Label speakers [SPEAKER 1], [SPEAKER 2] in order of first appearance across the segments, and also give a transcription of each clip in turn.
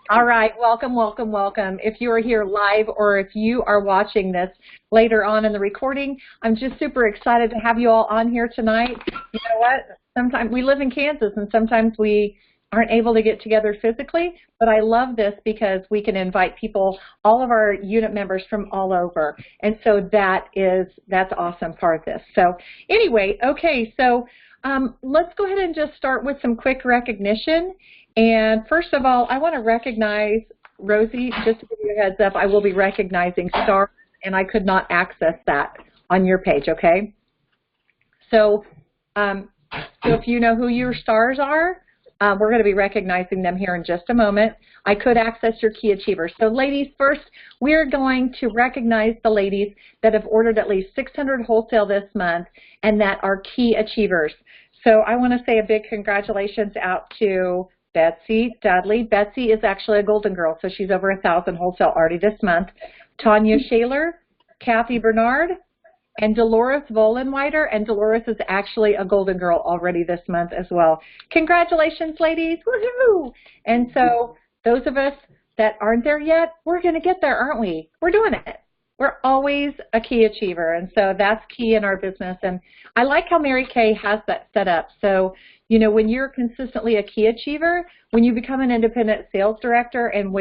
[SPEAKER 1] All right, welcome, welcome, welcome. If you are here live or if you are watching this later on in the recording, I'm just super excited to have you all on here tonight. You know what? Sometimes we live in Kansas and sometimes we aren't able to get together physically, but I love this because we can invite people, all of our unit members from all over. And so that's awesome part of this. So anyway, okay, so let's go ahead and just start with some quick recognition. And first of all, I want to recognize Rosie. Just to give you a heads up, I will be recognizing stars, and I could not access that on your page, okay? So, so if you know who your stars are, we're going to be recognizing them here in just a moment. I could access your key achievers. So ladies, first, we're going to recognize the ladies that have ordered at least 600 wholesale this month and that are key achievers. So I want to say a big congratulations out to Betsy Dudley. Betsy is actually a Golden Girl, so she's over 1,000 wholesale already this month. Tanya Shaler, Kathy Bernard, and Dolores Vollenweider, and Dolores is actually a Golden Girl already this month as well. Congratulations, ladies. Woohoo! And so those of us that aren't there yet, we're going to get there, aren't we? We're doing it. We're always a key achiever, and so that's key in our business. And I like how Mary Kay has that set up. So, you know, when you're consistently a key achiever, when you become an independent sales director and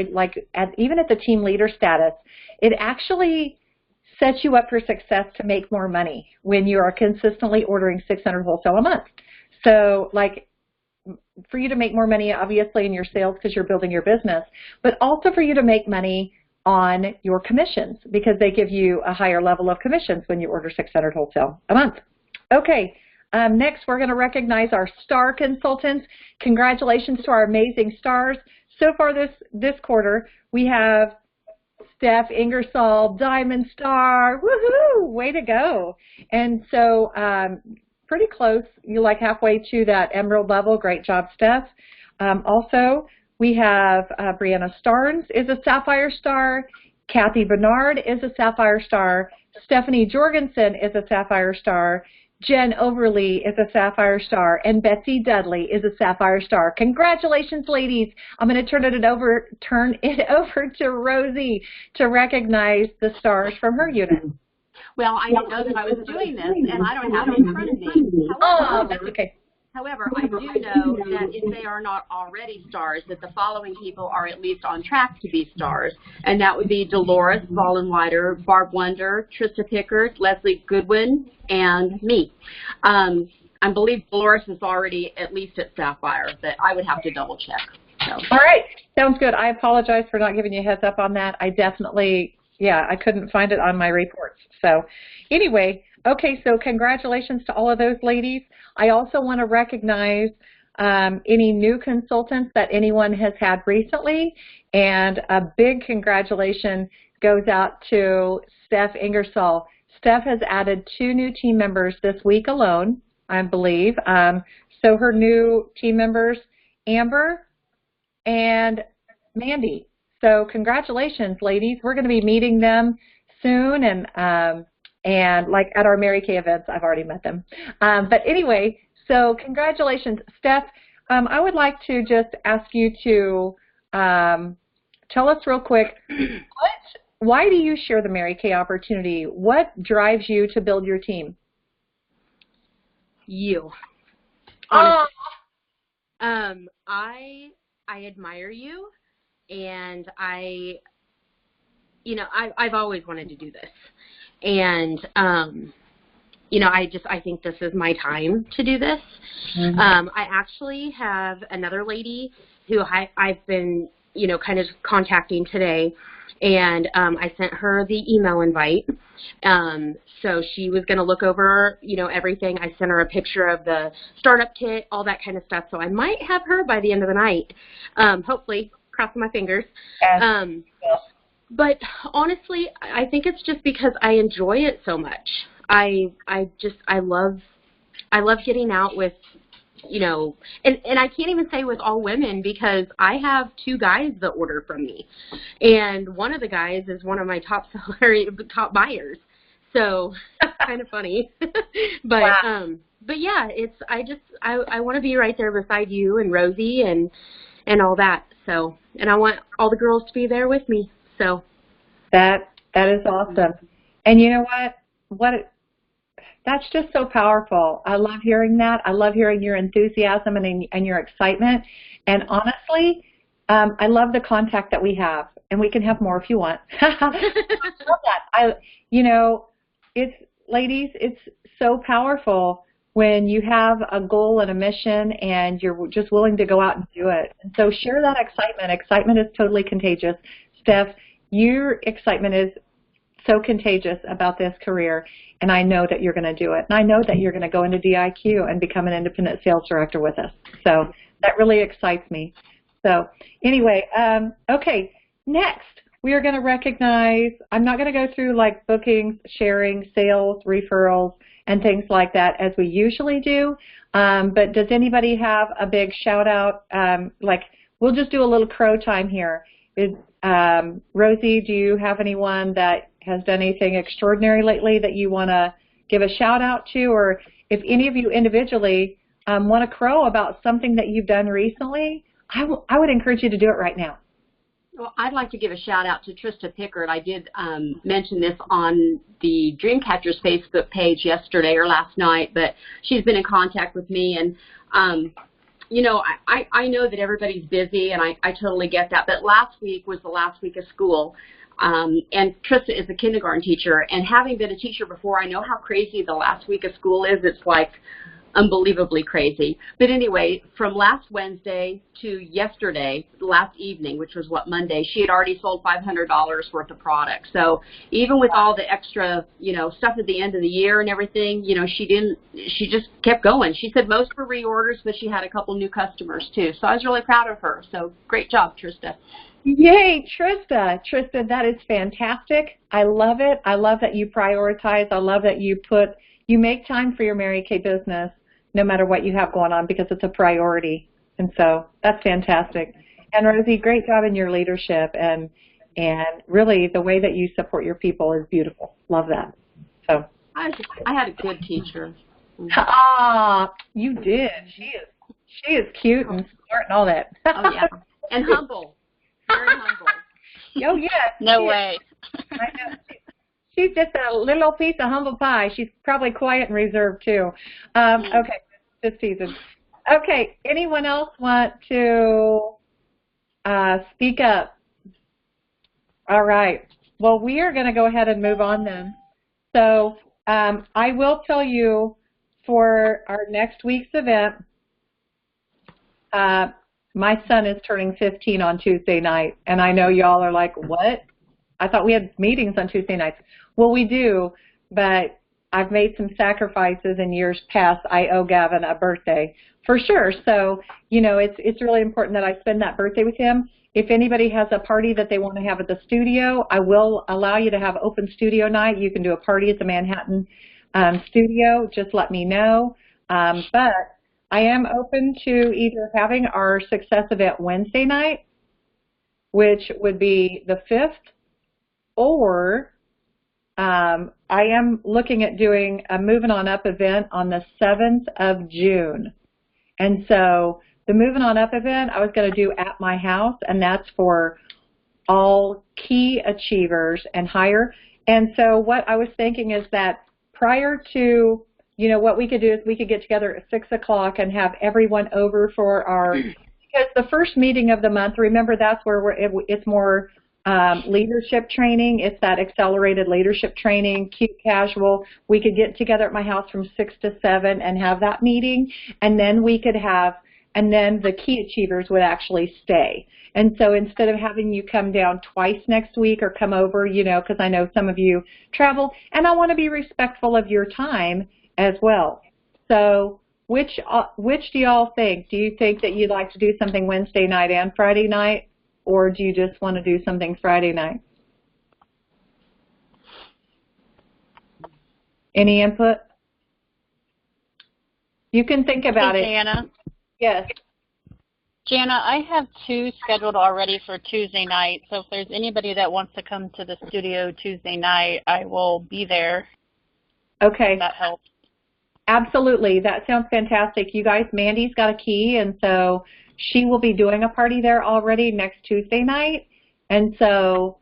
[SPEAKER 1] even at the team leader status, it actually sets you up for success to make more money when you are consistently ordering 600 wholesale a month. So like for you to make more money, obviously, in your sales because you're building your business, but also for you to make money on your commissions because they give you a higher level of commissions when you order 600 wholesale a month. Okay, next we're going to recognize our star consultants. Congratulations to our amazing stars. So far this quarter, we have Steph Ingersoll, Diamond Star, woohoo, way to go. And so pretty close, you're like halfway to that emerald level. Great job, Steph. Also, we have Brianna Starnes is a Sapphire Star. Kathy Bernard is a Sapphire Star. Stephanie Jorgensen is a Sapphire Star. Jen Overly is a Sapphire Star. And Betsy Dudley is a Sapphire Star. Congratulations, ladies. I'm going to turn it over to Rosie to recognize the stars from her unit.
[SPEAKER 2] Well, I didn't know that I was doing this, and I don't have it in front of me.
[SPEAKER 1] Oh, that's okay.
[SPEAKER 2] However, I do know that if they are not already stars, that the following people are at least on track to be stars, and that would be Dolores Vollenweider, Barb Wonder, Trista Pickard, Leslie Goodwin, and me. I believe Dolores is already at least at Sapphire, but I would have to double check. So.
[SPEAKER 1] All right, sounds good. I apologize for not giving you a heads up on that. I definitely, I couldn't find it on my reports. So anyway, okay, so congratulations to all of those ladies. I also want to recognize any new consultants that anyone has had recently, and a big congratulations goes out to Steph Ingersoll. Steph has added 2 new team members this week alone, I believe. So her new team members, Amber and Mandy. So congratulations, ladies. We're going to be meeting them soon, and like at our Mary Kay events, I've already met them. But anyway, so congratulations. Steph, I would like to just ask you to tell us real quick, why do you share the Mary Kay opportunity? What drives you to build your team?
[SPEAKER 2] You. Honestly. I admire you, and I've always wanted to do this. And, I think this is my time to do this. Mm-hmm. I actually have another lady who I've been, kind of contacting today, and I sent her the email invite. So she was going to look over, everything. I sent her a picture of the startup kit, all that kind of stuff. So I might have her by the end of the night, hopefully, crossing my fingers.
[SPEAKER 1] Yeah.
[SPEAKER 2] But honestly, I think it's just because I enjoy it so much. I love getting out with, and I can't even say with all women because I have 2 guys that order from me, and one of the guys is one of my top buyers. So kind of funny, but wow. But yeah, I want to be right there beside you and Rosie and and all that. So, and I want all the girls to be there with me. So
[SPEAKER 1] that is awesome. And you know that's just so powerful. I love hearing that. I love hearing your enthusiasm and your excitement. And honestly, I love the contact that we have, and we can have more if you want. I love that. Ladies, it's so powerful when you have a goal and a mission and you're just willing to go out and do it. And so share that excitement. Excitement is totally contagious. Steph, your excitement is so contagious about this career, and I know that you're going to do it. And I know that you're going to go into DIQ and become an independent sales director with us. So that really excites me. So anyway, okay, next we are going to recognize, I'm not going to go through like bookings, sharing, sales, referrals, and things like that as we usually do, but does anybody have a big shout out? We'll just do a little crow time here. Rosie, do you have anyone that has done anything extraordinary lately that you want to give a shout out to? Or if any of you individually want to crow about something that you've done recently, I would encourage you to do it right now.
[SPEAKER 3] Well, I'd like to give a shout out to Trista Pickard. I did mention this on the Dreamcatchers Facebook page yesterday or last night, but she's been in contact with me, and you know, I know that everybody's busy, and I totally get that, but last week was the last week of school, and Trista is a kindergarten teacher, and having been a teacher before, I know how crazy the last week of school is. It's like unbelievably crazy. But anyway, from last Wednesday to yesterday, last evening, which was Monday, she had already sold $500 worth of product. So even with all the extra, stuff at the end of the year and everything, she just kept going. She said most were reorders, but she had a couple new customers too. So I was really proud of her. So great job, Trista.
[SPEAKER 1] Yay, Trista. Trista, that is fantastic. I love it. I love that you prioritize. I love that you make time for your Mary Kay business no matter what you have going on, because it's a priority. And so that's fantastic. And Rosie, great job in your leadership, and really the way that you support your people is beautiful. Love that. So
[SPEAKER 3] I had a good teacher.
[SPEAKER 1] Ah, you did. She is cute and smart and all that.
[SPEAKER 3] Oh yeah, and humble, very humble.
[SPEAKER 1] Oh yeah.
[SPEAKER 4] No way.
[SPEAKER 1] I know. She's just a little piece of humble pie. She's probably quiet and reserved too. Okay, just teasing. Okay, anyone else want to speak up? All right. Well, we are going to go ahead and move on then. So I will tell you for our next week's event, my son is turning 15 on Tuesday night, and I know y'all are like, what? I thought we had meetings on Tuesday nights. Well, we do, but I've made some sacrifices in years past. I owe Gavin a birthday for sure. So, it's really important that I spend that birthday with him. If anybody has a party that they want to have at the studio, I will allow you to have open studio night. You can do a party at the Manhattan studio. Just let me know. But I am open to either having our success event Wednesday night, which would be the 5th, or I am looking at doing a Moving On Up event on the 7th of June. And so the Moving On Up event I was going to do at my house, and that's for all key achievers and higher. And so what I was thinking is that prior to, what we could do is we could get together at 6 o'clock and have everyone over for because the first meeting of the month, remember, that's where it's more leadership training. It's that accelerated leadership training, cute casual. We could get together at my house from 6 to 7 and have that meeting, and then then the key achievers would actually stay. And so instead of having you come down twice next week or come over, because I know some of you travel, and I want to be respectful of your time as well. So which do y'all think? Do you think that you'd like to do something Wednesday night and Friday night? Or do you just want to do something Friday night? Any input? You can think about it.
[SPEAKER 4] Jana.
[SPEAKER 1] Yes.
[SPEAKER 4] Jana, I have 2 scheduled already for Tuesday night, so if there's anybody that wants to come to the studio Tuesday night, I will be there.
[SPEAKER 1] Okay.
[SPEAKER 4] If that helps.
[SPEAKER 1] Absolutely. That sounds fantastic. You guys, Mandy's got a key, and so She will be doing a party there already next Tuesday night. And so,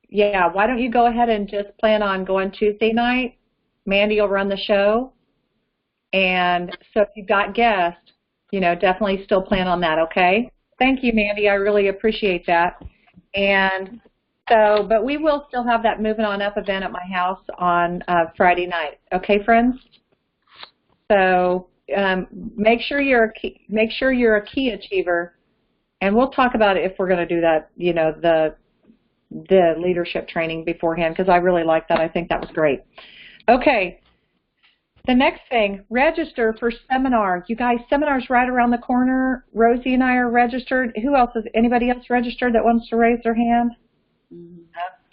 [SPEAKER 1] yeah, why don't you go ahead and just plan on going Tuesday night? Mandy will run the show. And so if you've got guests, you know, definitely still plan on that, okay? Thank you, Mandy. I really appreciate that. And so, but we will still have that Moving On Up event at my house on Friday night. Okay, friends? So make sure you're a key achiever, and we'll talk about it if we're going to do that, you know, the leadership training beforehand, because I really like that. I think that was great. Okay. The next thing, register for seminar. You guys, seminar's right around the corner. Rosie and I are registered. Who else is, anybody else registered that wants to raise their hand?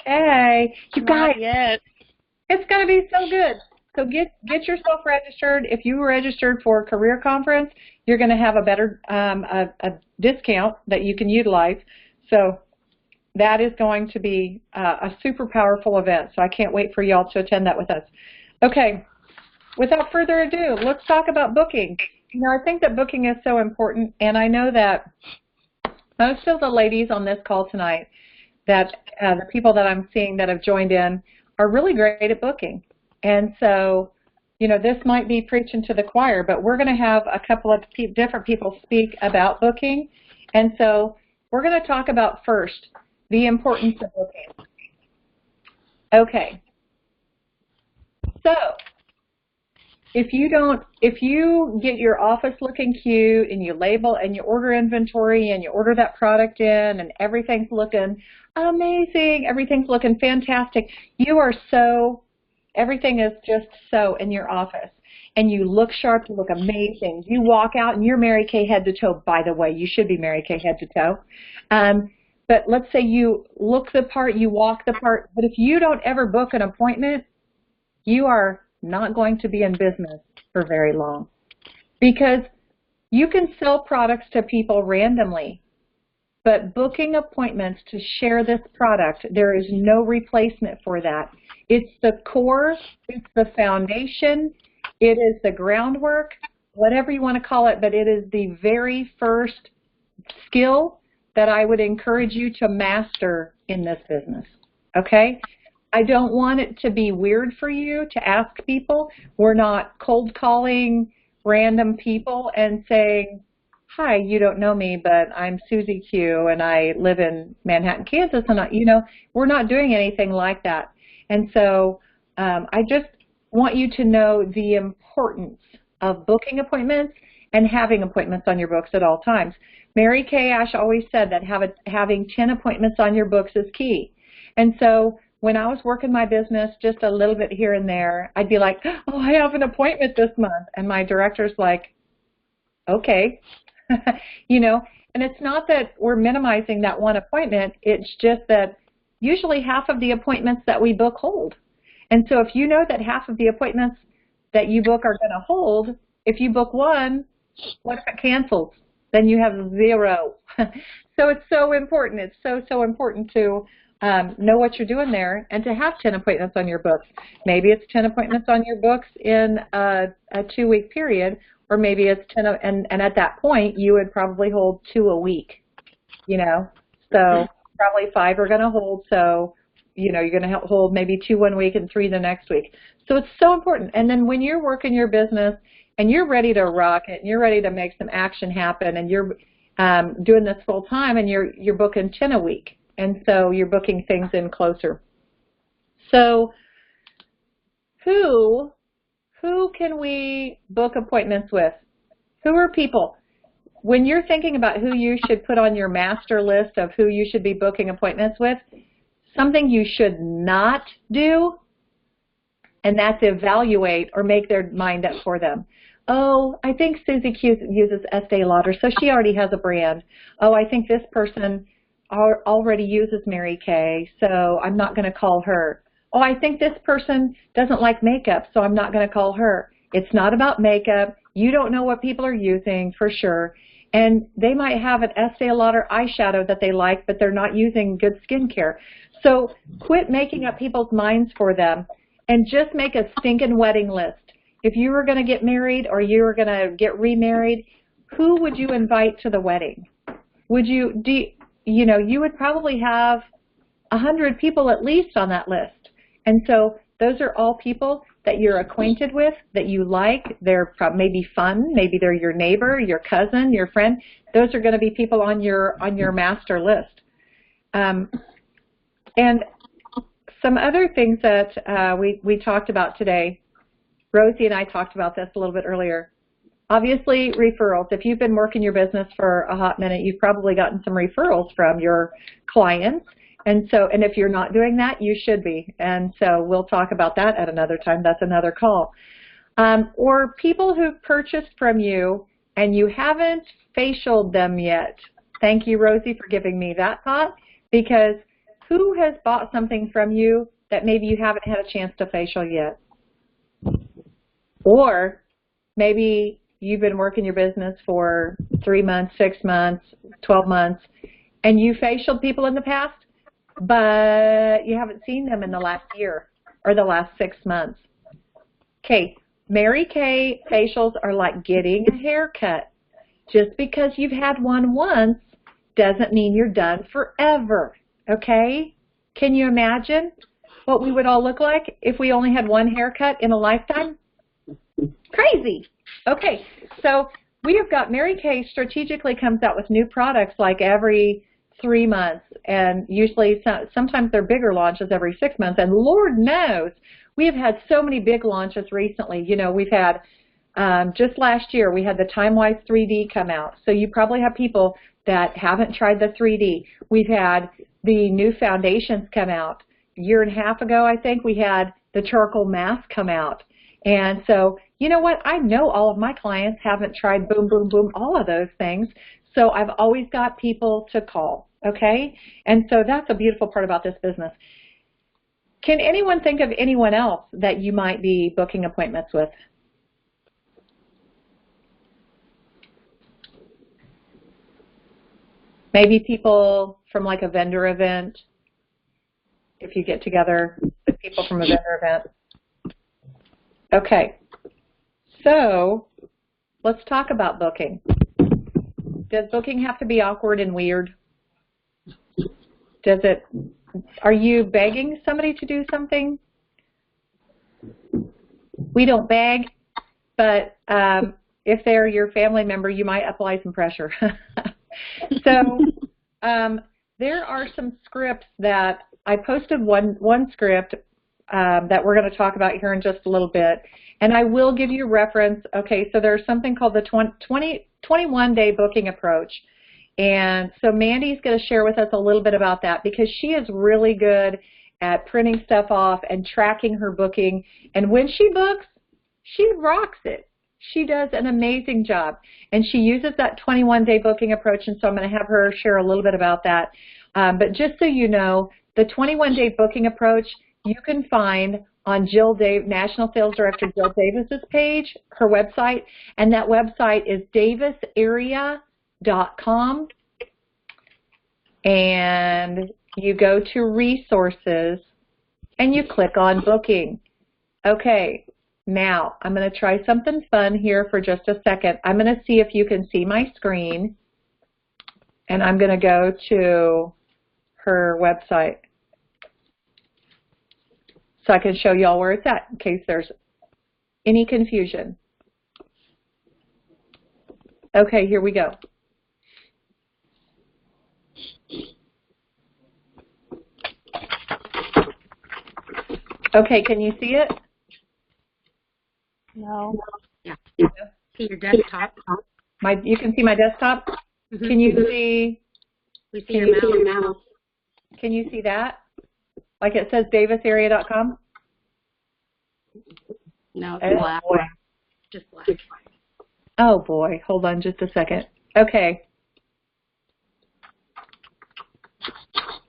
[SPEAKER 1] Okay. You guys, it's going to be so good. So get yourself registered. If you registered for a career conference, you're going to have a better a discount that you can utilize. So that is going to be a super powerful event. So I can't wait for y'all to attend that with us. Okay. Without further ado, let's talk about booking. You know, I think that booking is so important, and I know that most of the ladies on this call tonight, that the people that I'm seeing that have joined in, are really great at booking. And so, you know, this might be preaching to the choir, but we're going to have a couple of different people speak about booking. And so we're going to talk about first the importance of booking. Okay. So if you get your office looking cute and you label and you order inventory and you order that product in and everything's looking amazing, everything's looking fantastic, everything is just so in your office. And you look sharp, you look amazing. You walk out and you're Mary Kay head to toe. By the way, you should be Mary Kay head to toe. But let's say you look the part, you walk the part, but if you don't ever book an appointment, you are not going to be in business for very long, because you can sell products to people randomly, but booking appointments to share this product, there is no replacement for that. It's the core, it's the foundation, it is the groundwork, whatever you want to call it, but it is the very first skill that I would encourage you to master in this business, okay? I don't want it to be weird for you to ask people. We're not cold calling random people and saying, hi, you don't know me, but I'm Susie Q and I live in Manhattan, Kansas, and we're not doing anything like that. And so I just want you to know the importance of booking appointments and having appointments on your books at all times. Mary Kay Ash always said that having 10 appointments on your books is key. And so when I was working my business just a little bit here and there, I'd be like, oh, I have an appointment this month. And my director's like, okay. You know, and it's not that we're minimizing that one appointment. It's just that usually half of the appointments that we book hold. And so if you know that half of the appointments that you book are going to hold, if you book one, what if it cancels? Then you have 0. So it's so important. It's so important to know what you're doing there and to have 10 appointments on your books. Maybe it's 10 appointments on your books in a 2-week period, or maybe it's 10, and at that point you would probably hold 2 a week, you know. So probably 5 are going to hold, so you know you're going to hold maybe 2 one week and 3 the next week. So it's so important. And then when you're working your business and you're ready to rock it and you're ready to make some action happen and you're doing this full time and you're booking 10 a week. And so you're booking things in closer. So who can we book appointments with? Who are people? When you're thinking about who you should put on your master list of who you should be booking appointments with, something you should not do, and that's evaluate or make their mind up for them. Oh, I think Susie Q uses Estee Lauder, so she already has a brand. Oh, I think this person already uses Mary Kay, so I'm not going to call her. Oh, I think this person doesn't like makeup, so I'm not going to call her. It's not about makeup. You don't know what people are using for sure. And they might have an Estee Lauder eyeshadow that they like, but they're not using good skincare. So quit making up people's minds for them and just make a stinking wedding list. If you were going to get married or you were going to get remarried, who would you invite to the wedding? Would you, you would probably have 100 people at least on that list. And so those are all people that you're acquainted with, that you like. They're maybe fun. Maybe they're your neighbor, your cousin, your friend. Those are going to be people on your master list. And some other things that we talked about today, Rosie and I talked about this a little bit earlier. Obviously, referrals. If you've been working your business for a hot minute, you've probably gotten some referrals from your clients. And if you're not doing that, you should be. And so we'll talk about that at another time. That's another call. Or people who've purchased from you and you haven't facialed them yet. Thank you, Rosie, for giving me that thought, because who has bought something from you that maybe you haven't had a chance to facial yet? Or maybe you've been working your business for 3 months, 6 months, 12 months, and you facialed people in the past, but you haven't seen them in the last year or the last 6 months. Okay, Mary Kay facials are like getting a haircut. Just because you've had one once doesn't mean you're done forever, okay? Can you imagine what we would all look like if we only had one haircut in a lifetime? Crazy. Okay, so we have got, Mary Kay strategically comes out with new products like every 3 months, and usually sometimes they're bigger launches every 6 months, and Lord knows we have had so many big launches recently. You know, we've had, just last year, we had the TimeWise 3D come out, so you probably have people that haven't tried the 3D. We've had the new foundations come out. A year and a half ago, I think, we had the charcoal mask come out. And so, you know what, I know all of my clients haven't tried boom, boom, boom, all of those things, so I've always got people to call, okay? And so that's a beautiful part about this business. Can anyone think of anyone else that you might be booking appointments with? Maybe people from like a vendor event, if you get together with people from a vendor event. Okay, so let's talk about booking. Does booking have to be awkward and weird? Are you begging somebody to do something? We don't beg, but if they're your family member, you might apply some pressure. So there are some scripts that I posted one script that we're going to talk about here in just a little bit, and I will give you a reference. Okay, so there's something called the 21-day booking approach, and so Mandy's going to share with us a little bit about that because she is really good at printing stuff off and tracking her booking, and when she books, she rocks it. She does an amazing job, and she uses that 21-day booking approach, and so I'm going to have her share a little bit about that. But just so you know, the 21-day booking approach you can find on National Sales Director Jill Davis's page, her website, and that website is davisarea.com, and you go to resources, and you click on booking. Okay. Now, I'm going to try something fun here for just a second. I'm going to see if you can see my screen, and I'm going to go to her website so I can show you all where it's at in case there's any confusion. Okay, here we go. Okay, can you see it?
[SPEAKER 4] No.
[SPEAKER 2] Yeah. See your desktop.
[SPEAKER 1] You can see my desktop? Mm-hmm. Can you see?
[SPEAKER 2] We see your mouse.
[SPEAKER 1] Can you see that? Like it says davisarea.com?
[SPEAKER 3] No, it's black.
[SPEAKER 2] Boy. Just black.
[SPEAKER 1] Oh boy, hold on just a second. Okay.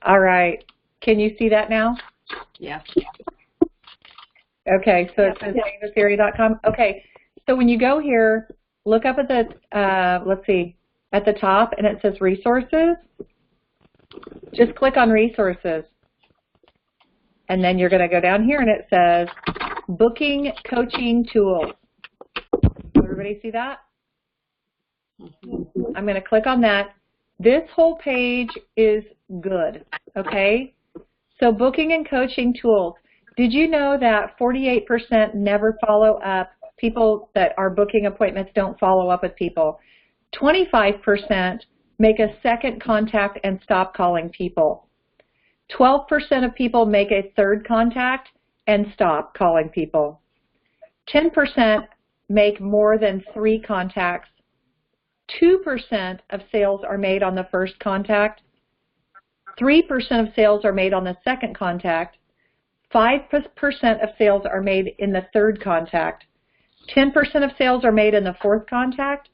[SPEAKER 1] All right. Can you see that now?
[SPEAKER 3] Yes.
[SPEAKER 1] Okay, so it says davisarea.com. Okay, so when you go here, look up at the, let's see, at the top, and it says resources. Just click on resources. And then you're going to go down here, and it says booking coaching tools. Everybody see that? I'm going to click on that. This whole page is good, okay? So booking and coaching tools. Did you know that 48% never follow up? People that are booking appointments don't follow up with people. 25% make a second contact and stop calling people. 12% of people make a third contact and stop calling people. 10% make more than 3 contacts. 2% of sales are made on the first contact. 3% of sales are made on the second contact. 5% of sales are made in the third contact. 10% of sales are made in the fourth contact.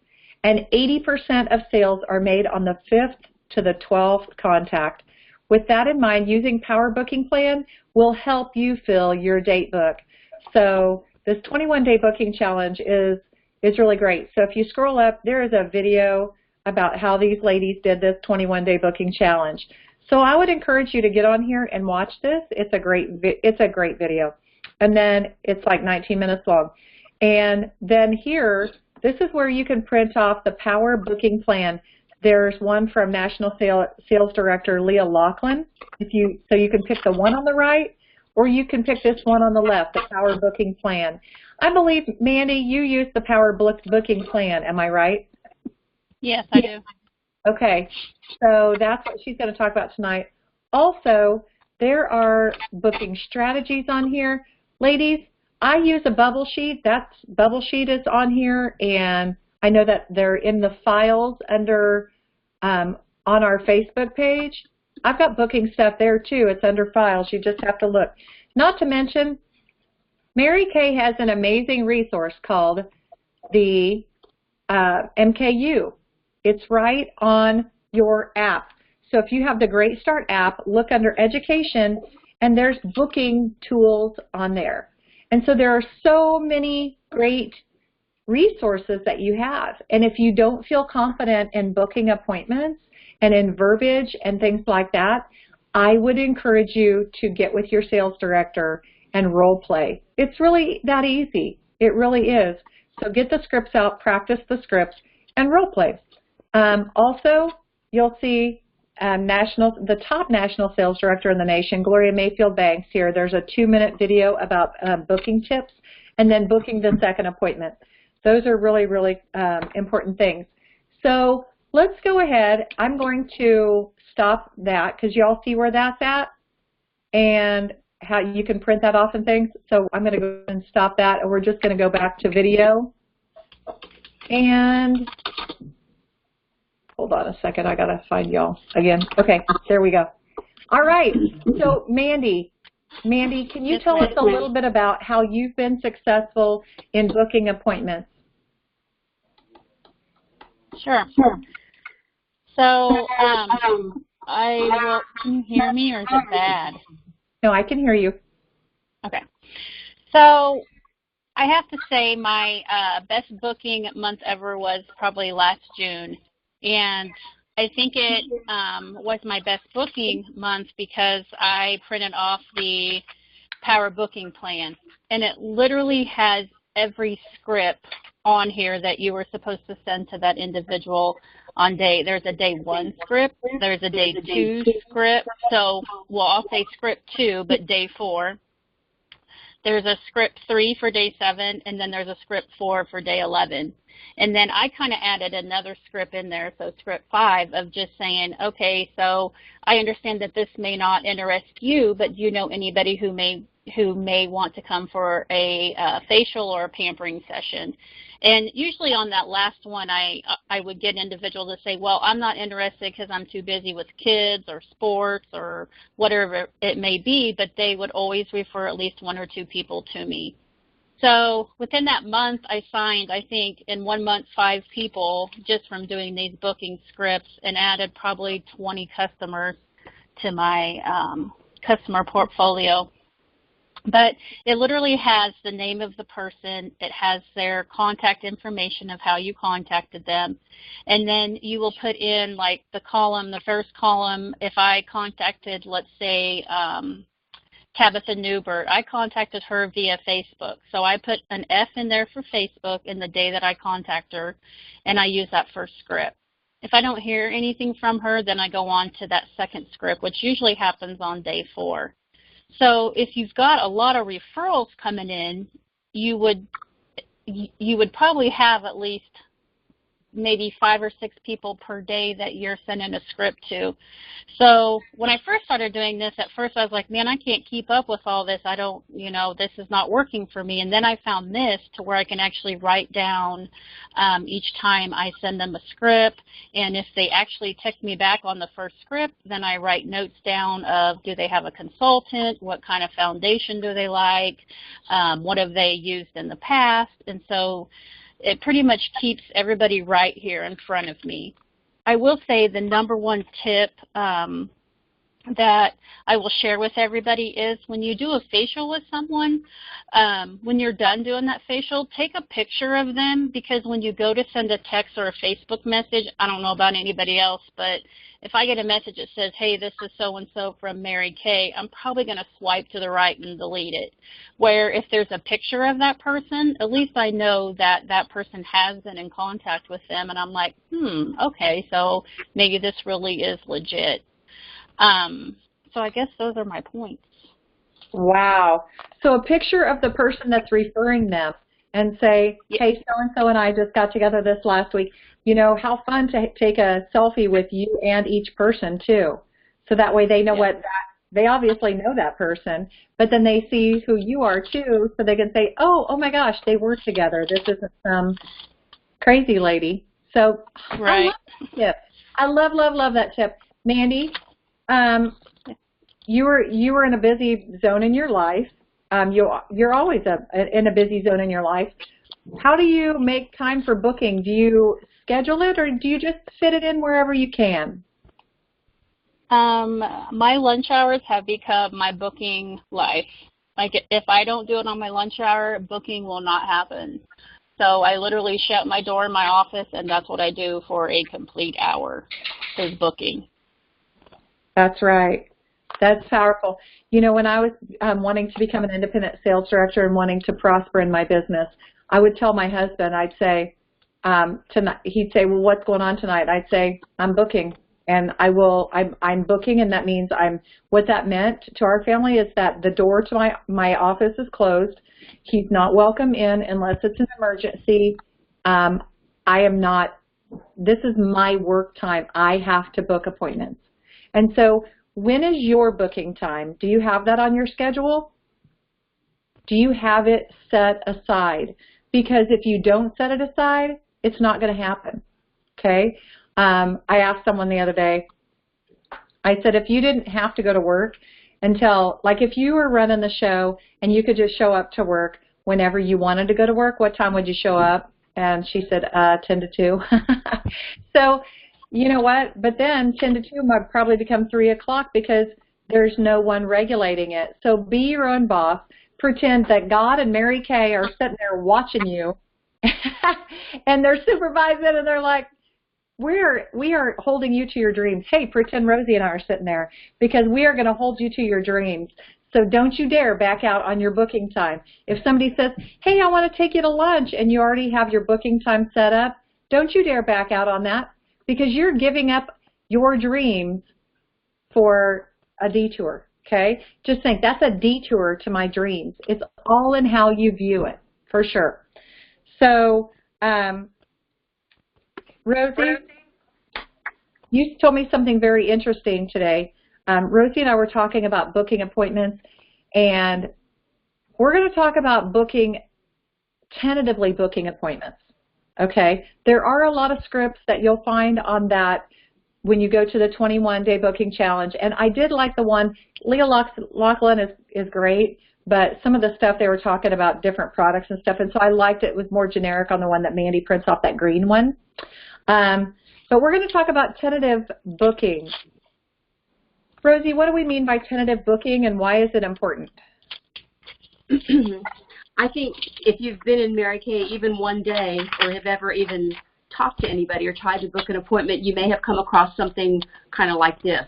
[SPEAKER 1] And 80% of sales are made on the 5th to the 12th contact. With that in mind, using Power Booking Plan will help you fill your date book. So this 21-day booking challenge is really great. So if you scroll up, there is a video about how these ladies did this 21-day booking challenge. So I would encourage you to get on here and watch this. It's a great video. And then it's like 19 minutes long. And then here, this is where you can print off the Power Booking Plan. There's one from National Sales Director Leah Laughlin. So you can pick the one on the right, or you can pick this one on the left, the Power Booking Plan. I believe, Mandy, you use the Power Booking Plan. Am I right?
[SPEAKER 4] Yes, I do.
[SPEAKER 1] Okay, so that's what she's going to talk about tonight. Also, there are booking strategies on here. Ladies, I use a bubble sheet. That bubble sheet is on here, and I know that they're in the files under on our Facebook page. I've got booking stuff there too. It's under files. You just have to look. Not to mention, Mary Kay has an amazing resource called the MKU. It's right on your app. So if you have the Great Start app, look under Education, and there's booking tools on there. And so there are so many great resources that you have. And if you don't feel confident in booking appointments and in verbiage and things like that, I would encourage you to get with your sales director and role play. It's really that easy. It really is. So get the scripts out, practice the scripts, and role play. Also, you'll see the top national sales director in the nation, Gloria Mayfield Banks here. There's a 2-minute video about booking tips and then booking the second appointment. Those are really, really important things. So let's go ahead. I'm going to stop that because you all see where that's at and how you can print that off and things. So I'm going to go and stop that, and we're just going to go back to video. And hold on a second. I got to find y'all again. Okay, there we go. All right. So Mandy, can you tell us a little bit about how you've been successful in booking appointments?
[SPEAKER 4] Sure. So can you hear me, or is it bad?
[SPEAKER 1] No, I can hear you.
[SPEAKER 4] Okay. So I have to say my best booking month ever was probably last June. And I think it was my best booking month because I printed off the Power Booking Plan. And it literally has every script on here that you were supposed to send to that individual on there's a day 1 script, there's a day 2 script. So, well, I'll say script 2, but day 4. There's a script 3 for day 7, and then there's a script 4 for day 11. And then I kind of added another script in there, so script 5, of just saying, okay, so I understand that this may not interest you, but do you know anybody who may want to come for a facial or a pampering session? And usually on that last one, I would get individuals to say, well, I'm not interested because I'm too busy with kids or sports or whatever it may be, but they would always refer at least 1 or 2 people to me. So within that month, I signed, I think, in 1 month, 5 people just from doing these booking scripts, and added probably 20 customers to my customer portfolio. But it literally has the name of the person. It has their contact information of how you contacted them. And then you will put in, like, the first column, if I contacted, let's say, Tabitha Newbert. I contacted her via Facebook. So I put an F in there for Facebook in the day that I contact her, and I use that first script. If I don't hear anything from her, then I go on to that second script, which usually happens on day 4. So if you've got a lot of referrals coming in, you would probably have at least maybe 5 or 6 people per day that you're sending a script to. So when I first started doing this, at first I was like, man, I can't keep up with all this. I don't, this is not working for me. And then I found this to where I can actually write down each time I send them a script. And if they actually text me back on the first script, then I write notes down of, do they have a consultant? What kind of foundation do they like? What have they used in the past? And so it pretty much keeps everybody right here in front of me. I will say the number one tip that I will share with everybody is when you do a facial with someone, when you're done doing that facial, take a picture of them, because when you go to send a text or a Facebook message, I don't know about anybody else, but if I get a message that says, hey, this is so-and-so from Mary Kay, I'm probably going to swipe to the right and delete it. Where if there's a picture of that person, at least I know that that person has been in contact with them, and I'm like, okay, so maybe this really is legit. So I guess those are my points.
[SPEAKER 1] Wow. So a picture of the person that's referring them and say, hey, so-and-so and I just got together this last week. How fun to take a selfie with you and each person, too. So that way they know they obviously know that person, but then they see who you are, too, so they can say, oh my gosh, they work together. This isn't some crazy lady. So
[SPEAKER 4] right.
[SPEAKER 1] I love that tip. Mandy, you were in a busy zone in your life. You're always in a busy zone in your life. How do you make time for booking? Do you schedule it, or do you just fit it in wherever you can?
[SPEAKER 4] My lunch hours have become my booking life. Like, if I don't do it on my lunch hour, booking will not happen. So I literally shut my door in my office, and that's what I do for a complete hour, is booking.
[SPEAKER 1] That's right. That's powerful. When I was wanting to become an independent sales director and wanting to prosper in my business, I would tell my husband, I'd say, tonight, he'd say, well, what's going on tonight? I'd say, I'm booking, and I'm booking, and that means what that meant to our family is that the door to my office is closed. He's not welcome in unless it's an emergency. This is my work time. I have to book appointments. And so when is your booking time? Do you have that on your schedule? Do you have it set aside? Because if you don't set it aside, it's not going to happen, okay? I asked someone the other day, I said, if you didn't have to go to work until, like if you were running the show and you could just show up to work whenever you wanted to go to work, what time would you show up? And she said, 10 to 2. So, you know what? But then 10 to 2 might probably become 3 o'clock because there's no one regulating it. So be your own boss. Pretend that God and Mary Kay are sitting there watching you, and they're supervising, and they're like, we are holding you to your dreams. Hey, pretend Rosie and I are sitting there, because we are going to hold you to your dreams. So don't you dare back out on your booking time. If somebody says, hey, I want to take you to lunch, and you already have your booking time set up, don't you dare back out on that, because you're giving up your dreams for a detour. Okay, just think that's a detour to my dreams. It's all in how you view it, for sure. So, Rosie, you told me something very interesting today. Rosie and I were talking about booking appointments, and we're going to talk about tentatively booking appointments. Okay, there are a lot of scripts that you'll find on that when you go to the 21-day booking challenge. And I did like the one, Leah Laughlin is great, but some of the stuff they were talking about different products and stuff, and so I liked it. It was more generic on the one that Mandy prints off, that green one. But we're going to talk about tentative booking. Rosie, what do we mean by tentative booking, and why is it important?
[SPEAKER 3] I think if you've been in Mary Kay even one day, or have ever even talked to anybody or tried to book an appointment, you may have come across something kind of like this.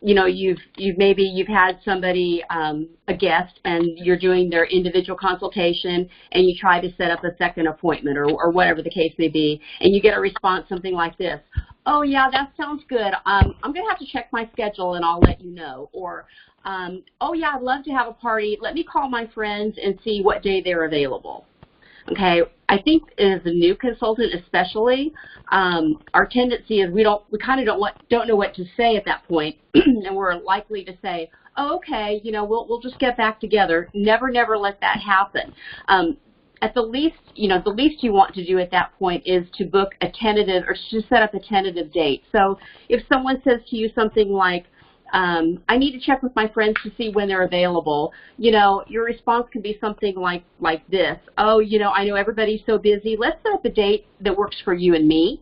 [SPEAKER 3] You know, you've had somebody, a guest, and you're doing their individual consultation, and you try to set up a second appointment or whatever the case may be, and you get a response something like this: "Oh yeah, that sounds good. I'm going to have to check my schedule and I'll let you know." Or, "Oh yeah, I'd love to have a party. Let me call my friends and see what day they're available." Okay, I think as a new consultant especially, our tendency is we kind of don't know what to say at that point, and we're likely to say, "Oh, okay, you know, we'll just get back together." Never let that happen. At the least, you know, the least you want to do at that point is to book a tentative or to set up a tentative date. So if someone says to you something like, "I need to check with my friends to see when they're available," you know, your response can be something like this: "Oh, you know, I know everybody's so busy. Let's set up a date that works for you and me."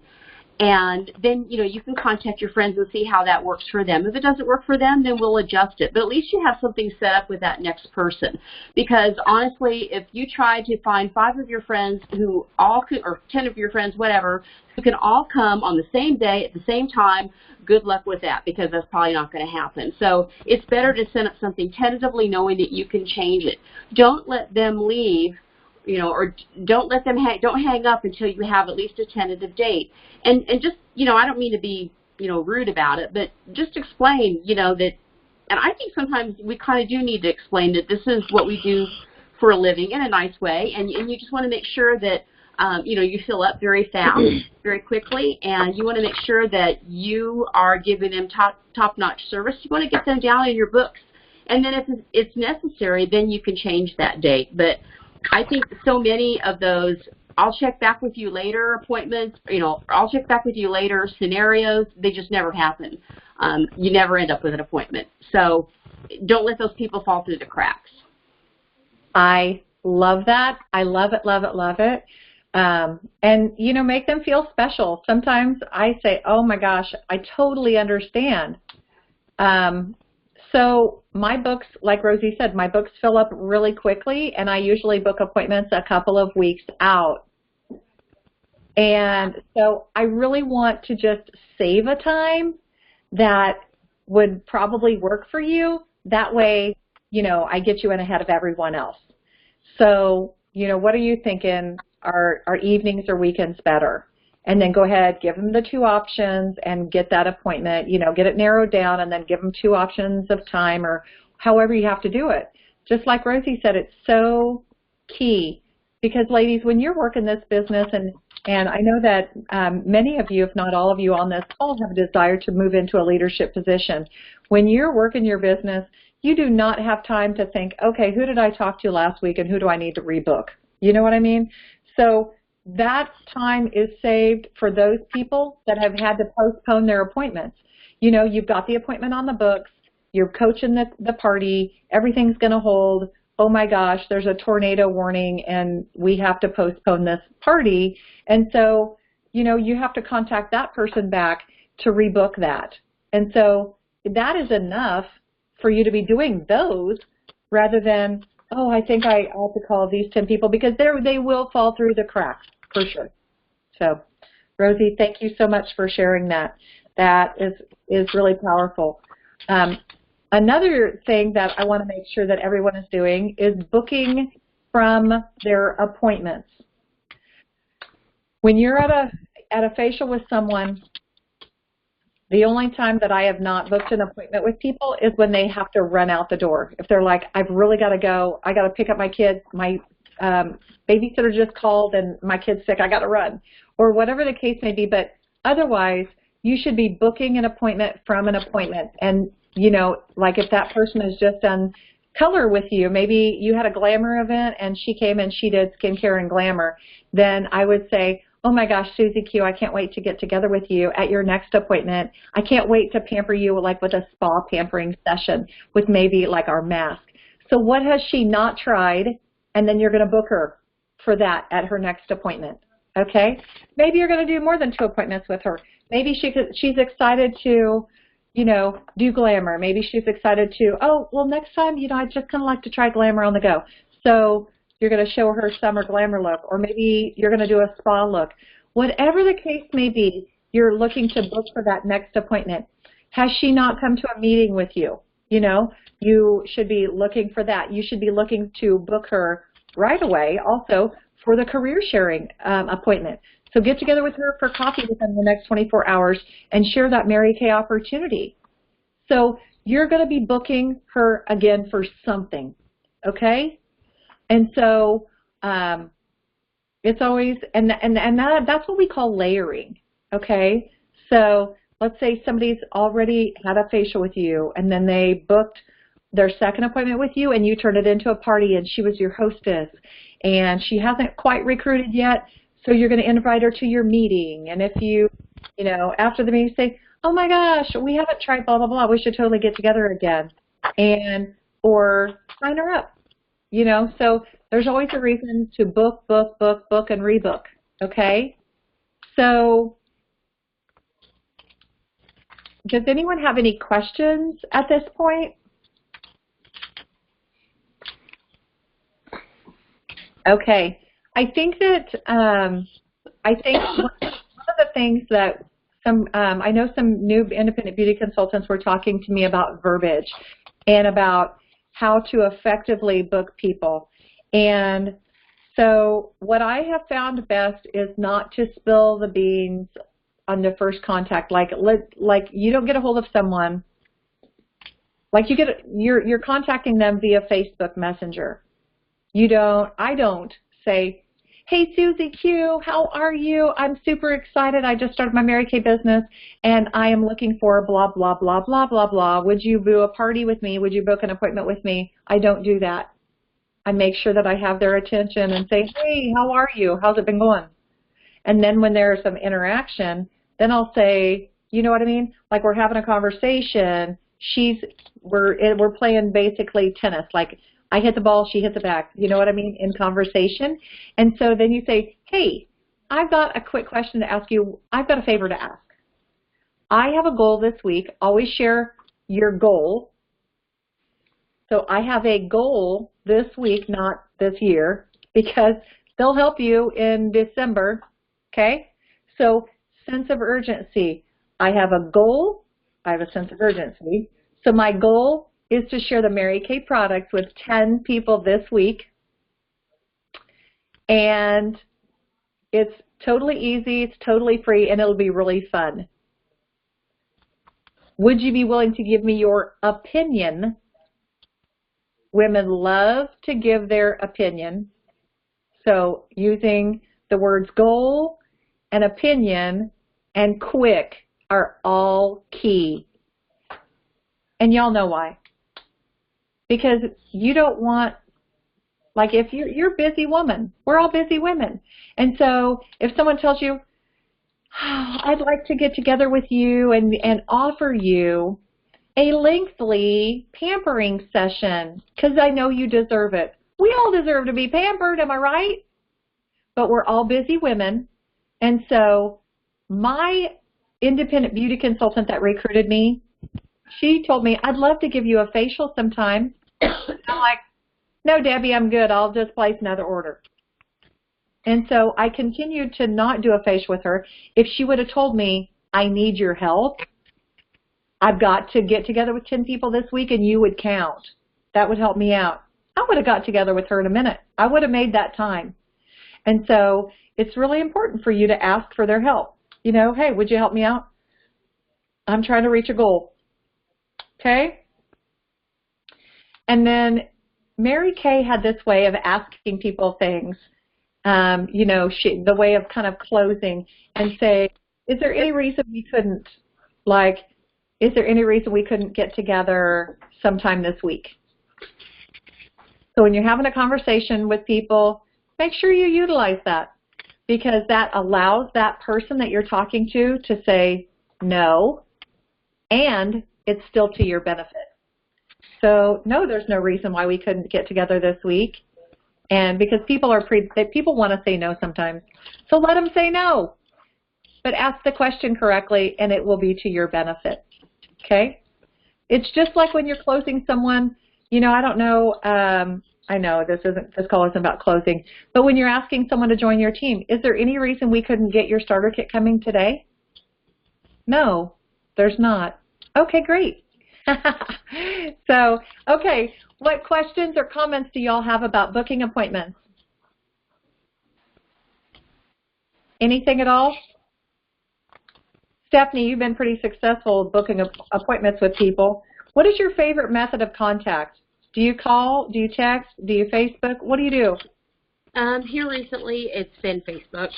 [SPEAKER 3] And then, you know, you can contact your friends and see how that works for them. If it doesn't work for them, then we'll adjust it. But at least you have something set up with that next person. Because honestly, if you try to find 5 of your friends who all could, or 10 of your friends, whatever, who can all come on the same day at the same time, good luck with that, because that's probably not going to happen. So it's better to set up something tentatively, knowing that you can change it. Don't let them leave, you know, or don't let them don't hang up until you have at least a tentative date. And just, you know, I don't mean to be, you know, rude about it, but just explain, you know, that, and I think sometimes we kind of do need to explain that this is what we do for a living in a nice way, and you just want to make sure that, you know, you fill up very fast, very quickly, and you want to make sure that you are giving them top-notch service. You want to get them down in your books, and then if it's necessary, then you can change that date. But I think so many of those "I'll check back with you later" appointments, you know, "I'll check back with you later" scenarios, they just never happen. You never end up with an appointment. So don't let those people fall through the cracks.
[SPEAKER 1] I love that. I love it, love it, love it. And, you know, make them feel special. Sometimes I say, "Oh my gosh, I totally understand." So my books, like Rosie said, my books fill up really quickly, and I usually book appointments a couple of weeks out. And so I really want to just save a time that would probably work for you. That way, you know, I get you in ahead of everyone else. So, you know, what are you thinking? Are evenings or weekends better? And then go ahead, give them the 2 options and get that appointment, you know, get it narrowed down, and then give them 2 options of time, or however you have to do it. Just like Rosie said, it's so key, because ladies, when you're working this business, and I know that many of you, if not all of you on this call, have a desire to move into a leadership position. When you're working your business, you do not have time to think, okay, who did I talk to last week and who do I need to rebook? You know what I mean? So that time is saved for those people that have had to postpone their appointments. You know, you've got the appointment on the books, you're coaching the party, everything's going to hold. Oh my gosh, there's a tornado warning and we have to postpone this party. And so, you know, you have to contact that person back to rebook that. And so that is enough for you to be doing those, rather than, oh, I think I ought to call these 10 people, because they will fall through the cracks for sure. So, Rosie, thank you so much for sharing that. That is really powerful. Another thing that I want to make sure that everyone is doing is booking from their appointments. When you're at a facial with someone, the only time that I have not booked an appointment with people is when they have to run out the door. If they're like, "I've really got to go, I got to pick up my kids, my babysitter just called and my kid's sick, I got to run," or whatever the case may be. But otherwise, you should be booking an appointment from an appointment. And, you know, like if that person has just done color with you, maybe you had a glamour event and she came and she did skincare and glamour, then I would say, "Oh my gosh, Susie Q, I can't wait to get together with you at your next appointment. I can't wait to pamper you like with a spa pampering session with maybe like our mask." So what has she not tried? And then you're going to book her for that at her next appointment. Okay? Maybe you're going to do more than 2 appointments with her. Maybe she's excited to, you know, do glamour. Maybe she's excited to, oh, well, next time, you know, I'd just kind of like to try glamour on the go. So you're going to show her summer glamour look, or maybe you're going to do a spa look. Whatever the case may be, you're looking to book for that next appointment. Has she not come to a meeting with you? You know, you should be looking for that. You should be looking to book her right away also for the career sharing appointment. So get together with her for coffee within the next 24 hours and share that Mary Kay opportunity. So you're going to be booking her again for something, okay? And so it's always, that's what we call layering, okay? So let's say somebody's already had a facial with you and then they booked their second appointment with you and you turned it into a party and she was your hostess and she hasn't quite recruited yet, so you're going to invite her to your meeting. And if you know, after the meeting say, oh my gosh, we haven't tried blah, blah, blah, we should totally get together again, and or sign her up, you know. So there's always a reason to book, and rebook, okay? So does anyone have any questions at this point? Okay. I think that one of the things that I know some new independent beauty consultants were talking to me about verbiage and about how to effectively book people. And so what I have found best is not to spill the beans on the first contact. Like you don't get a hold of someone, like you're contacting them via Facebook Messenger. I don't say, hey, Susie Q, how are you? I'm super excited. I just started my Mary Kay business, and I am looking for blah, blah, blah, blah, blah, blah. Would you do a party with me? Would you book an appointment with me? I don't do that. I make sure that I have their attention and say, hey, how are you? How's it been going? And then when there's some interaction, then I'll say, you know what I mean? Like we're having a conversation. We're playing basically tennis. Like I hit the ball, she hits it back. You know what I mean? In conversation. And so then you say, hey, I've got a quick question to ask you. I've got a favor to ask. I have a goal this week. Always share your goal. So I have a goal this week, not this year, because they'll help you in December, okay? So sense of urgency. I have a goal. I have a sense of urgency. So my goal is to share the Mary Kay products with 10 people this week. And it's totally easy, it's totally free, and it'll be really fun. Would you be willing to give me your opinion? Women love to give their opinion. So using the words goal and opinion and quick are all key. And y'all know why. Because you don't want, like if you're a busy woman, we're all busy women. And so if someone tells you, oh, I'd like to get together with you and offer you a lengthy pampering session because I know you deserve it. We all deserve to be pampered, am I right? But we're all busy women. And so my independent beauty consultant that recruited me, she told me, I'd love to give you a facial sometime. I'm like, no, Debbie, I'm good. I'll just place another order. And so I continued to not do a facial with her. If she would have told me, I need your help, I've got to get together with 10 people this week and you would count. That would help me out. I would have got together with her in a minute. I would have made that time. And so it's really important for you to ask for their help. You know, hey, would you help me out? I'm trying to reach a goal. Okay? And then Mary Kay had this way of asking people things, you know, the way of kind of closing and say, is there any reason we couldn't, like, is there any reason we couldn't get together sometime this week? So when you're having a conversation with people, make sure you utilize that because that allows that person that you're talking to say no, and it's still to your benefit. So no, there's no reason why we couldn't get together this week. And because people want to say no sometimes. So let them say no. But ask the question correctly and it will be to your benefit. Okay? It's just like when you're closing someone, you know, I don't know I know this call isn't about closing, but when you're asking someone to join your team, is there any reason we couldn't get your starter kit coming today? No, there's not. Okay, great. So, okay, what questions or comments do y'all have about booking appointments? Anything at all? Stephanie, you've been pretty successful booking appointments with people. What is your favorite method of contact? Do you call? Do you text? Do you Facebook? What do you do?
[SPEAKER 2] Here recently, it's been Facebook.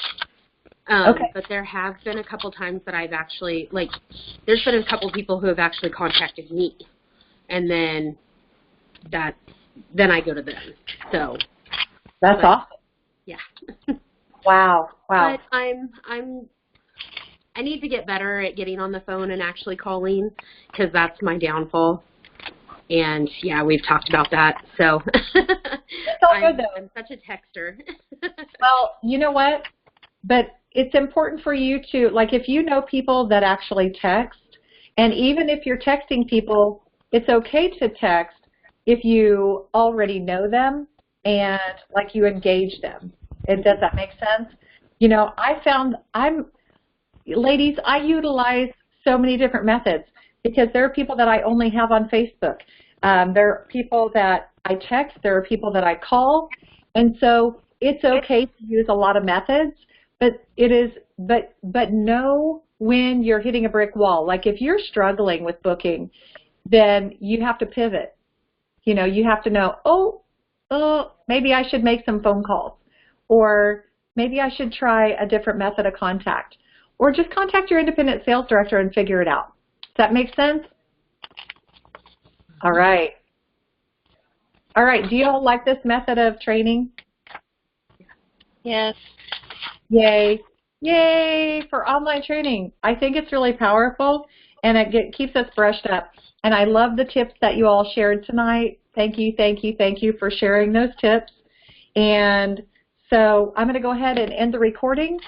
[SPEAKER 1] Okay.
[SPEAKER 2] But there have been a couple times that I've actually, like, there's been a couple people who have actually contacted me, and then I go to them. So
[SPEAKER 1] that's awesome.
[SPEAKER 2] Yeah.
[SPEAKER 1] Wow.
[SPEAKER 2] But I need to get better at getting on the phone and actually calling, because that's my downfall. And yeah, we've talked about that. So
[SPEAKER 1] it's all good though.
[SPEAKER 2] I'm such a texter.
[SPEAKER 1] Well, you know what? But it's important for you to, like, if you know people that actually text, and even if you're texting people, it's okay to text if you already know them and, like, you engage them. Does that make sense? You know, ladies, I utilize so many different methods because there are people that I only have on Facebook. There are people that I text. There are people that I call. And so it's okay to use a lot of methods, but know when you're hitting a brick wall. Like if you're struggling with booking, then you have to pivot. You know, you have to know, maybe I should make some phone calls, or maybe I should try a different method of contact, or just contact your independent sales director and figure it out. Does that make sense? All right. All right. Do you all like this method of training?
[SPEAKER 4] Yes.
[SPEAKER 1] Yay. Yay for online training. I think it's really powerful, and it keeps us brushed up. And I love the tips that you all shared tonight. Thank you, thank you, thank you for sharing those tips. And so I'm going to go ahead and end the recording.